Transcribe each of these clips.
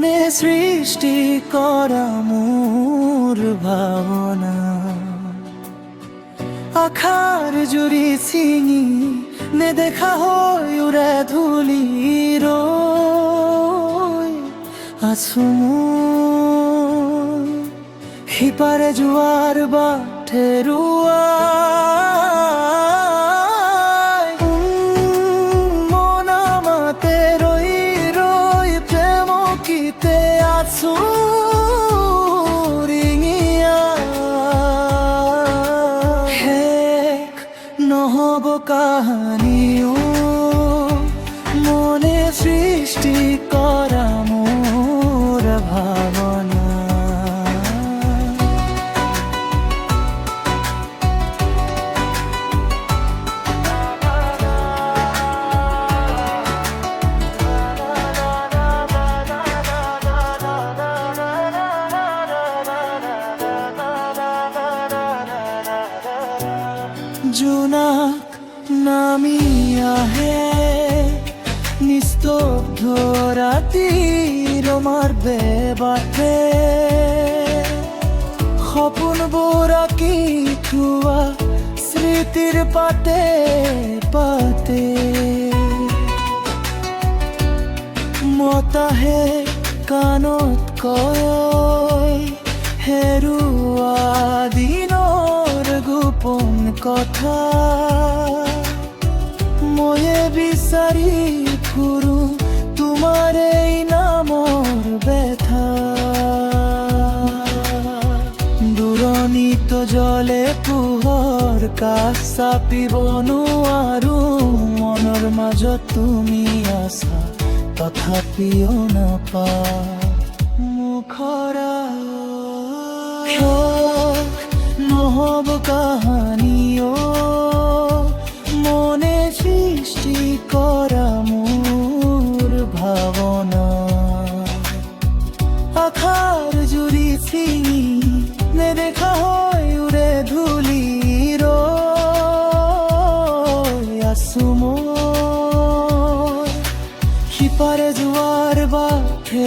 মনে সৃষ্টি করা মোর ভাবনা আখার জুড়ি চিঙি নেদেখা হৈ উৰে ধূলি ৰৈ আছো মই সিপাৰে যোৱাৰ বাটে ৰুৱাই মনা মাতে ৰৈ ৰৈ প্ৰেমকিতে আছো নহব কাহানিও মনে সৃষ্টি কৰা মোৰ ভাৱনা জোনাক নামি আহে নিস্তব্ধ ৰাতিৰ মাৰ্বে বাটে সপোনবোৰ আঁকি থোৱা স্মৃতিৰ পাতে পাতে মতাহে কাণত কয় হেৰুৱা দিনৰ গোপন কথা ময়ে বিচাৰি ফুৰো তোমাৰ এই নামৰ ব্যথা দূৰণিত জ্বলে পোহৰ কাষ চাপিব নোৱাৰো মনৰ মাজত তুমি আছা তথাপিও নাপা মুখৰা নহব কাহানিও মনে সৃষ্টি কৰা মোৰ ভাৱনা আখাৰ জুৰি চিঙি নেদেখা হৈ উৰে ধূলি ৰৈ আছো মই সিপাৰে যোৱাৰ বাটে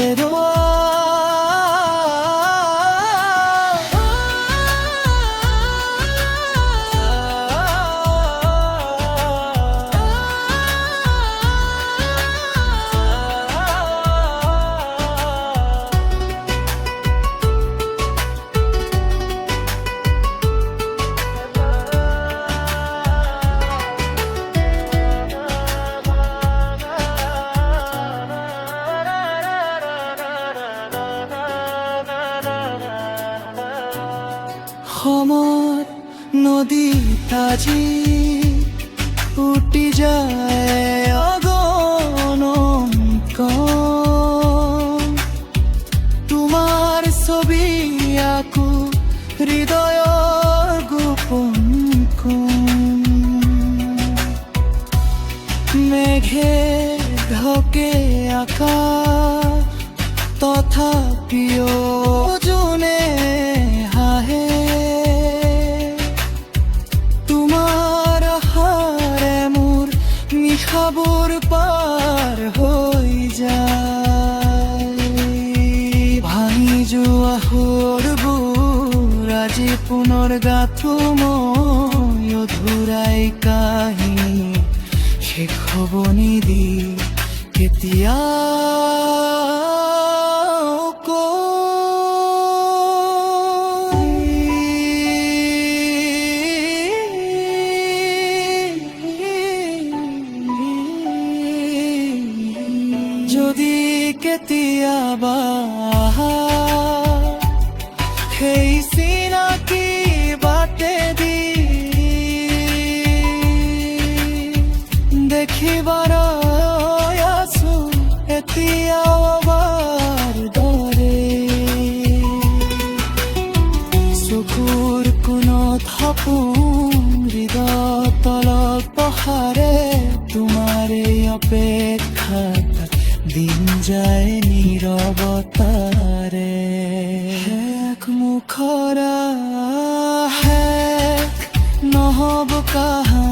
সময় নদীত আজি উটি যায় অগণন কণ তোমাৰ ছবি আকো হৃদয়ৰ গোপন কোণ মেঘে ঢকে আকাশ তথাপিও যোনে হাহে নিশাবোৰ পাৰ হৈ যায় ভাঙি যোৱা সুৰবোৰ আজি পুনৰ গাঁথো মই অধুৰাই কাহিনী শেষ হ'ব নিদি কেতিয়া যদি কেতিয়াবা সেই চিনাকি বাটেদি দেখিবাৰ আছো এতিয়াও এবাৰ দৰে চকুৰ কোণত সপোন হৃদয় তলত পহাৰে তোমাৰ এই অপেক্ষাত দিন যায় নীৰৱতাৰে শেষ মুখৰা শেষ নহব কাহানি